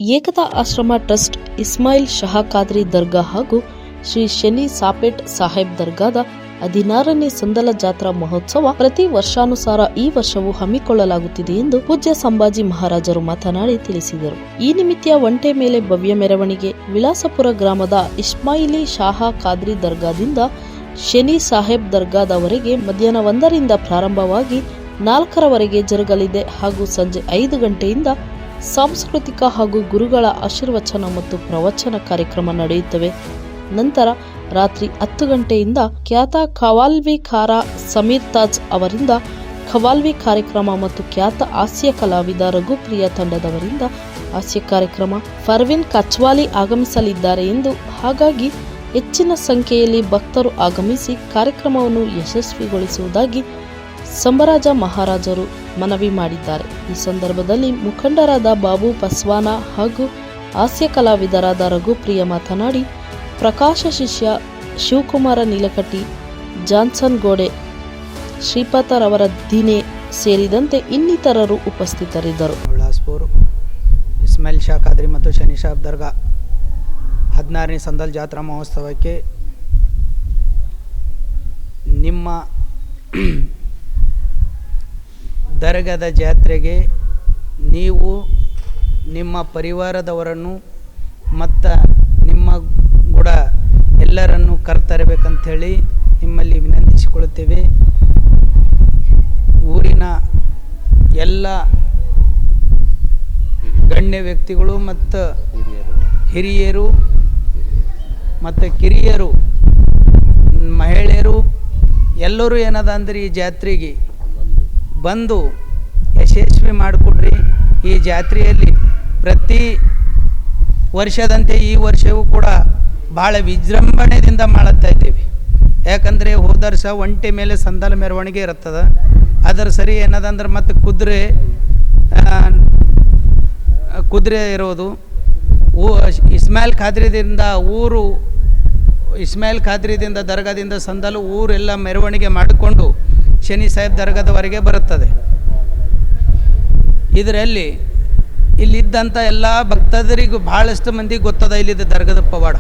ಏಕತಾ ಆಶ್ರಮ ಟ್ರಸ್ಟ್, ಇಸ್ಮಾಯಿಲ್ ಶಹಾ ಖಾದ್ರಿ ದರ್ಗಾ ಹಾಗೂ ಶ್ರೀ ಶನಿ ಸಾಪೇಟ್ ಸಾಹೇಬ್ ದರ್ಗಾದ 16ನೇ ಸಂದಲ ಜಾತ್ರಾ ಮಹೋತ್ಸವ ಪ್ರತಿ ವರ್ಷಾನುಸಾರ ಈ ವರ್ಷವೂ ಹಮ್ಮಿಕೊಳ್ಳಲಾಗುತ್ತಿದೆ ಎಂದು ಪೂಜ್ಯ ಸಂಭಾಜಿ ಮಹಾರಾಜರು ಮಾತನಾಡಿ ತಿಳಿಸಿದರು. ಈ ನಿಮಿತ್ತ ಒಂಟೆ ಮೇಲೆ ಭವ್ಯ ಮೆರವಣಿಗೆ ವಿಲಾಸಪುರ ಗ್ರಾಮದ ಇಸ್ಮಾಯಿಲಿ ಶಹಾ ಖಾದ್ರಿ ದರ್ಗಾದಿಂದ ಶನಿ ಸಾಹೇಬ್ ದರ್ಗಾದವರೆಗೆ ಮಧ್ಯಾಹ್ನ 1ರಿಂದ ಪ್ರಾರಂಭವಾಗಿ 4ರವರೆಗೆ ಜರುಗಲಿದೆ ಹಾಗೂ ಸಂಜೆ 5 ಗಂಟೆಯಿಂದ ಸಾಂಸ್ಕೃತಿಕ ಹಾಗೂ ಗುರುಗಳ ಆಶೀರ್ವಚನ ಮತ್ತು ಪ್ರವಚನ ಕಾರ್ಯಕ್ರಮ ನಡೆಯುತ್ತವೆ. ನಂತರ ರಾತ್ರಿ 10 ಗಂಟೆಯಿಂದ ಖ್ಯಾತ ಖವಾಲ್ವಿಕಾರ ಸಮೀರ್ ತಾಜ್ ಅವರಿಂದ ಖವಾಲ್ವಿ ಕಾರ್ಯಕ್ರಮ ಮತ್ತು ಖ್ಯಾತ ಹಾಸ್ಯ ಕಲಾವಿದ ರಘುಪ್ರಿಯ ತಂಡದವರಿಂದ ಹಾಸ್ಯ ಕಾರ್ಯಕ್ರಮ, ಫರ್ವಿನ್ ಕಚ್ವಾಲಿ ಆಗಮಿಸಲಿದ್ದಾರೆ ಎಂದು, ಹಾಗಾಗಿ ಹೆಚ್ಚಿನ ಸಂಖ್ಯೆಯಲ್ಲಿ ಭಕ್ತರು ಆಗಮಿಸಿ ಕಾರ್ಯಕ್ರಮವನ್ನು ಯಶಸ್ವಿಗೊಳಿಸುವುದಾಗಿ ಸಂಭರಾಜ ಮಹಾರಾಜರು ಮನವಿ ಮಾಡಿದ್ದಾರೆ. ಈ ಸಂದರ್ಭದಲ್ಲಿ ಮುಖಂಡರಾದ ಬಾಬು ಪಸ್ವಾನ ಹಾಗೂ ಹಾಸ್ಯ ಕಲಾವಿದರಾದ ರಘುಪ್ರಿಯ ಮಾತನಾಡಿ, ಪ್ರಕಾಶ ಶಿಷ್ಯ ಶಿವಕುಮಾರ ನೀಲಕಟ್ಟಿ, ಜಾನ್ಸನ್ ಗೋಡೆ, ಶ್ರೀಪಾತರವರ ದಿನೇ ಸೇರಿದಂತೆ ಇನ್ನಿತರರು ಉಪಸ್ಥಿತರಿದ್ದರು. ವಿಲಾಸ್ಪುರ್ ಇಸ್ಮಾಯಿಲ್ ಶಾ ಖಾದ್ರಿ ಮತ್ತು ಶನಿ ಸಾಹೇಬ್ ದರ್ಗಾ 16ನೇ ಸಂದಲ್ ಜಾತ್ರಾ ಮಹೋತ್ಸವಕ್ಕೆ ನಿಮ್ಮ ದರ್ಗಾದ ಜಾತ್ರೆಗೆ ನೀವು ನಿಮ್ಮ ಪರಿವಾರದವರನ್ನು ಮತ್ತು ನಿಮ್ಮ ಕೂಡ ಎಲ್ಲರನ್ನು ಕರೆತರಬೇಕಂಥೇಳಿ ನಿಮ್ಮಲ್ಲಿ ವಿನಂತಿಸಿಕೊಳ್ಳುತ್ತೇವೆ. ಊರಿನ ಎಲ್ಲ ಗಣ್ಯ ವ್ಯಕ್ತಿಗಳು ಮತ್ತು ಹಿರಿಯರು ಮತ್ತು ಕಿರಿಯರು, ಮಹಿಳೆಯರು ಎಲ್ಲರೂ ಏನದ ಅಂದ್ರೆ ಈ ಜಾತ್ರೆಗೆ ಬಂದು ಯಶಸ್ವಿ ಮಾಡಿಕೊಡ್ರಿ. ಈ ಜಾತ್ರೆಯಲ್ಲಿ ಪ್ರತಿ ವರ್ಷದಂತೆ ಈ ವರ್ಷವೂ ಕೂಡ ಭಾಳ ವಿಜೃಂಭಣೆಯಿಂದ ಮಾಡುತ್ತಾ ಇದ್ದೇವೆ. ಯಾಕಂದರೆ ಹೋದ ವರ್ಷ ಒಂಟೆ ಮೇಲೆ ಸಂದಲ ಮೆರವಣಿಗೆ ಇರುತ್ತದೆ. ಅದರ ಸರಿ ಏನದಂದ್ರೆ ಮತ್ತು ಕುದುರೆ ಇರೋದು. ಇಸ್ಮಾಯಿಲ್ ಖಾದ್ರಿದಿಂದ ದರ್ಗಾದಿಂದ ಸಂದಲು ಊರೆಲ್ಲ ಮೆರವಣಿಗೆ ಮಾಡಿಕೊಂಡು ಶನಿ ಸಾಹೇಬ್ ದರ್ಗಾದವರೆಗೆ ಬರುತ್ತದೆ. ಇದರಲ್ಲಿ ಇಲ್ಲಿದ್ದಂಥ ಎಲ್ಲ ಭಕ್ತರಿಗೂ ಭಾಳಷ್ಟು ಮಂದಿಗೆ ಗೊತ್ತದ ಇಲ್ಲಿದ್ದ ದರ್ಗದ ಪವಾಡ.